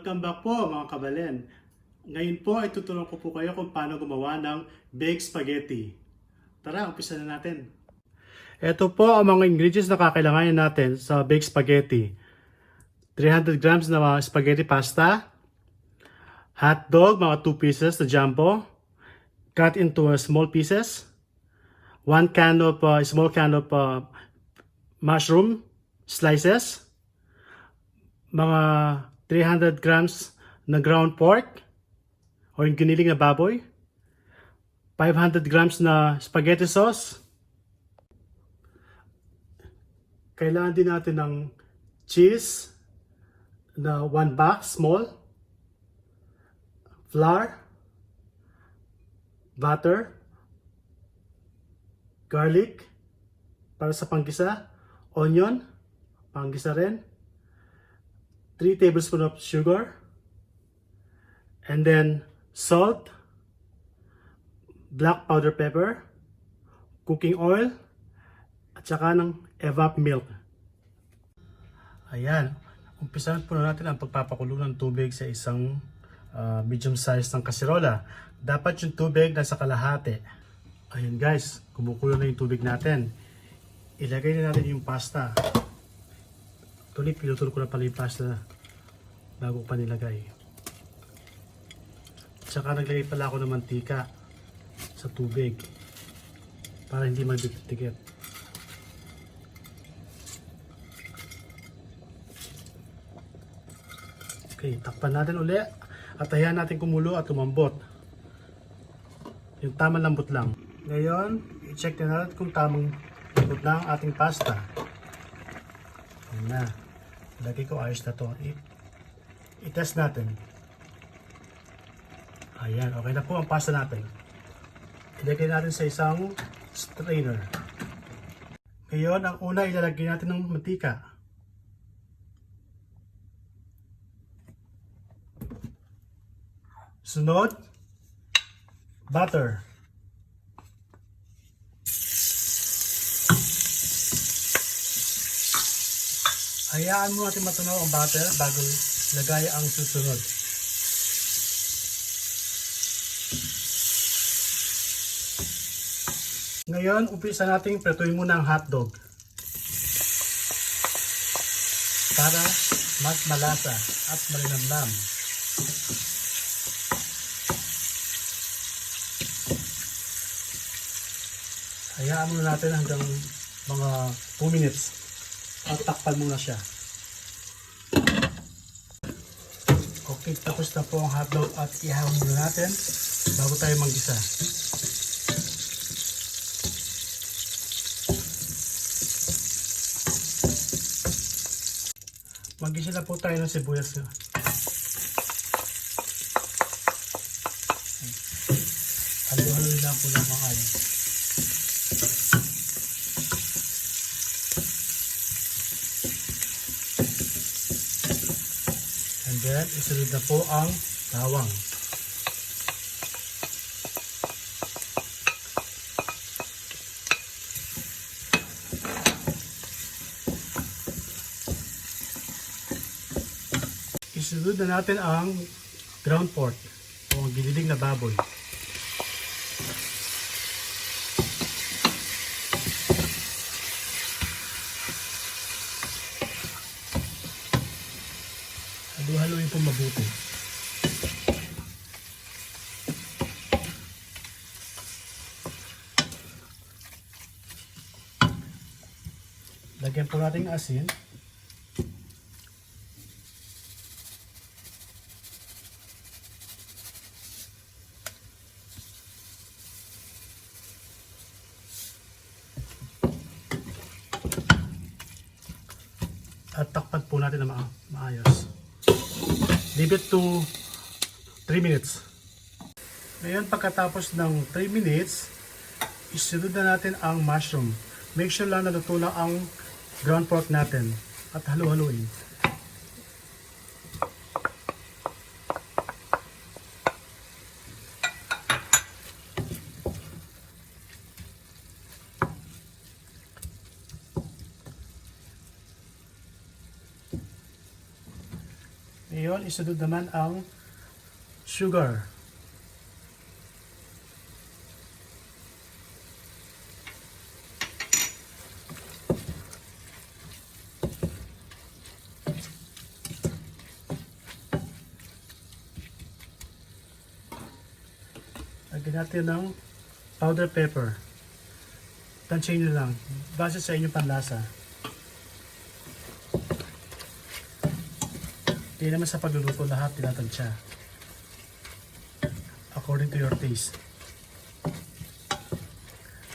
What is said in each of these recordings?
Welcome back po mga kabalen. Ngayon po ay tuturuan ko po kayo kung paano gumawa ng baked spaghetti. Tara, umpisa na natin. Ito po ang mga ingredients na kakailanganin natin sa baked spaghetti. 300 grams na spaghetti pasta, hotdog, mga 2 pieces na jumbo, cut into small pieces, 1 can of small can of mushroom slices, mga 300 grams na ground pork o yung giniling na baboy, 500 grams na spaghetti sauce. Kailangan din natin ng cheese na 1 box, small, flour, butter, garlic para sa panggisa, onion, panggisa rin, 3 tablespoons of sugar, and then salt, black powder pepper, cooking oil, at saka ng evap milk. Ayan, umpisahan po na natin ang pagpapakulo ng tubig sa isang medium size ng kaserola. Dapat yung tubig nasa kalahati. Ayan guys, kumukulo na yung tubig natin. Ilagay na natin yung pasta. Actually, pinutol ko na pala yung pasta bago pa nilagay. Tsaka naglagay pala ako ng mantika sa tubig para hindi magdidikit. Okay, takpan natin uli at hayaan natin kumulo at lumambot. Yung tamang lambot lang. Ngayon, i-check na natin kung tamang lambot na ang ating pasta. Ayan na. Lagay ko, ayos na to. I-test natin. Ayan, okay na po ang pasta natin. Ilagay natin sa isang strainer. Ngayon, ang una ilalagay natin ng mantika. Sunod, butter. Hayaan mo natin matunaw ang butter bago lagay ang susunod. Ngayon, umpisa natin prituin muna ang hotdog para mas malasa at malinamnam. Hayaan muna natin hanggang mga 2 minutes at takpan muna siya. Okay, tapos na po ang hotdog at ihawin muna natin bago tayo manggisa. Maggisa na po tayo ng sibuyas. Halo-halo lang po ng maayos. And then, isunod na po ang bawang. Isunod na natin ang ground pork o ang giniling na baboy. Halo-haloin po mabuti. Lagyan po natin asin. At takpan po natin na maayos. Leave it to 3 minutes. Ngayon, pagkatapos ng 3 minutes, isunod na natin ang mushroom. Make sure lang na luto na ang ground pork natin at halo-haloin. Ngayon, isunod naman ang sugar. Lagyan natin ng powder pepper. Tansyahin nyo lang, base sa inyong panlasa. Hindi naman sa pagluluto lahat tinatansya. According to your taste.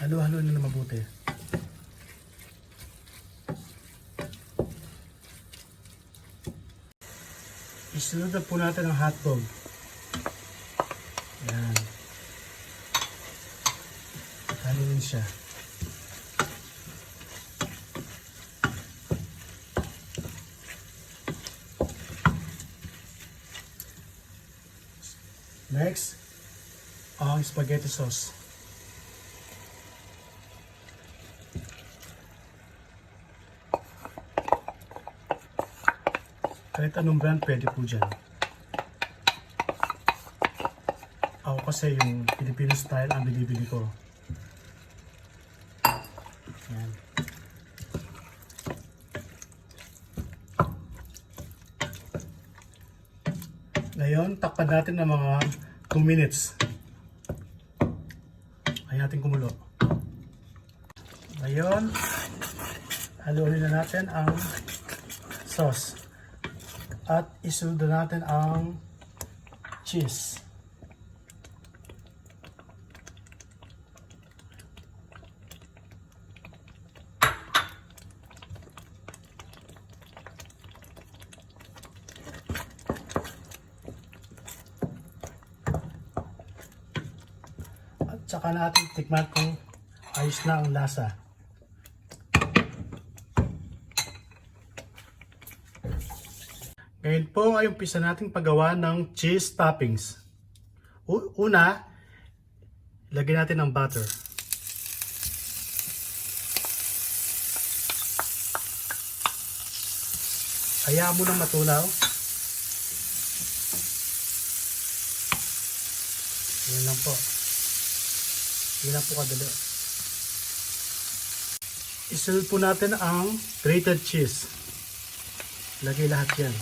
Halo-halo nyo na mabuti. Isunod na po natin ang hotdog. Yan. Haluin siya. Next, ang spaghetti sauce. Kahit anong brand pwede po dyan. Ako kasi yung Filipino style ang binibili ko. Yan. Ngayon, takpan natin ng mga 2 minutes. Ayaw natin kumulo. Ngayon, haluin na natin ang sauce. At isunod natin ang cheese. Tsaka natin tikman kung ayos na ang lasa. Ngayon po ay umpisa natin paggawa ng cheese toppings. Una, lagyan natin ng butter. Hayaan mo nang matunaw. Yan lang po. Yan lang po kadali. Isunod po natin ang grated cheese. Lagay lahat yan.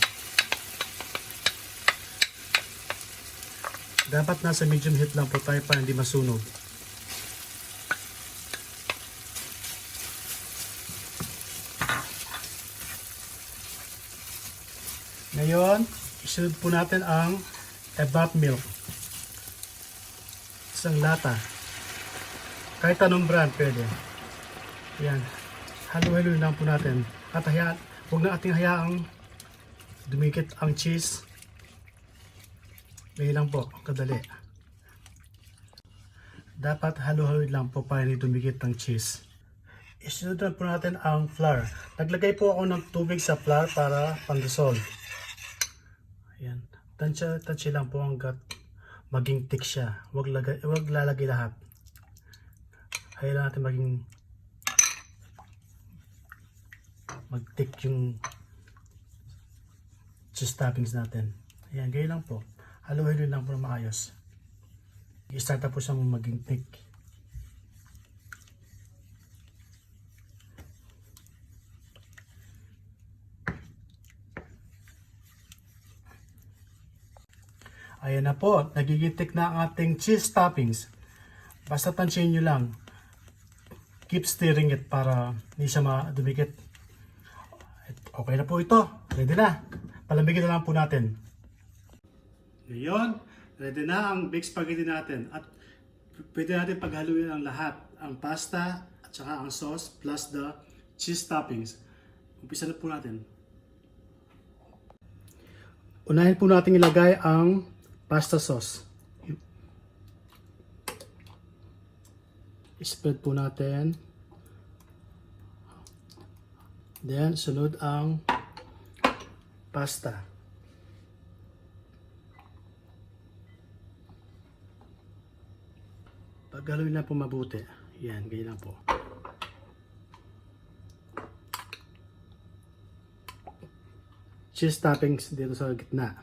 Dapat nasa medium heat lang po tayo para hindi masunog. Ngayon, isunod po natin ang Evaporated Milk. Isang lata. Kahit anong brand pwede. Yan. Halo-halo lang po natin. At huwag na ating hayaang dumikit ang cheese. Ngayon lang po, kadali. Dapat halo-halo lang po para hindi dumikit ang cheese. Isunod na po natin ang flour. Naglagay po ako ng tubig sa flour para pang-dissolve. Ayan. Tansya lang po hanggat maging thick siya. Huwag lalagay lahat. Hayaan natin maging mag-thick yung cheese toppings natin. Ayan, ganyan lang po. Halo-halo lang po na maayos. I-start na po siyang maging thick. Ayan na po, nagiging thick na ang ating cheese toppings. Basta tansyahin nyo lang. Keep stirring it para hindi siya madumikit. Okay na po ito. Ready na. Palamigin na lang po natin. Ngayon, ready na ang baked spaghetti natin. At pwede natin paghaluin ang lahat. Ang pasta at saka ang sauce plus the cheese toppings. Umpisa na po natin. Unahin po natin ilagay ang pasta sauce. I-spread po natin. Then, sunod ang pasta. Paghaluin na po mabuti. Yan, ganyan lang po. cheese toppings dito sa gitna.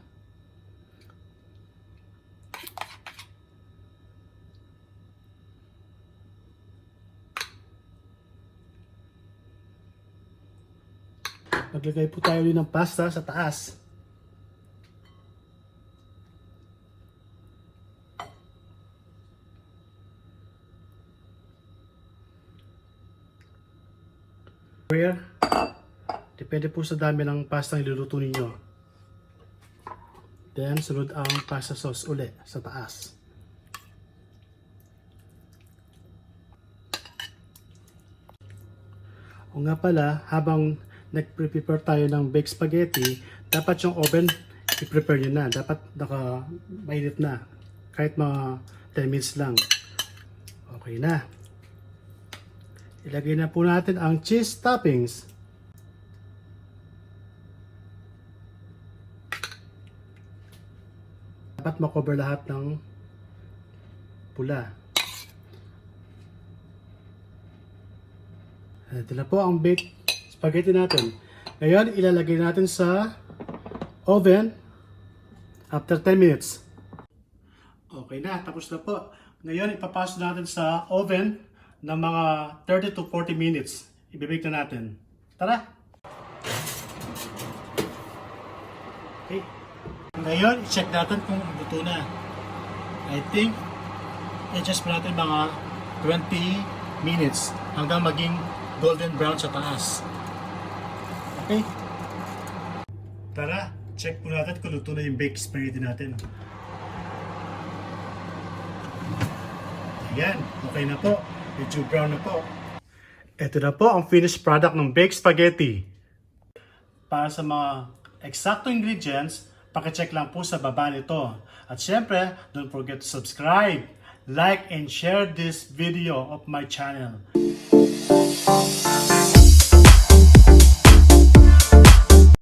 Maglagay po tayo ulit ng pasta sa taas. Depende po sa dami ng pasta ang iluluto ninyo. Then, sunod ang pasta sauce ulit sa taas. O nga pala, habang nag-prepare tayo ng baked spaghetti, dapat yung oven i-prepare nyo na. Dapat naka-mainit na. Kahit mga 10 minutes lang. Okay na. Ilagay na po natin ang cheese toppings. Dapat makover lahat ng pula. Ito na po ang baked spaghetti natin. Ngayon, ilalagay natin sa oven after 10 minutes. Okay na, tapos na po. Ngayon, ipapasok natin sa oven ng mga 30 to 40 minutes. Ibibake na natin. Tara! Okay. Ngayon, i-check natin kung luto na. I think, i-adjust po natin mga 20 minutes hanggang maging golden brown sa taas. Okay? Tara, check po natin kung luto na yung baked spaghetti natin. Ayan, okay na po. Medyo brown na po. Ito na po ang finished product ng baked spaghetti. Para sa mga eksakto ingredients, pakicheck lang po sa baba nito. At syempre, don't forget to subscribe, like, and share this video of my channel.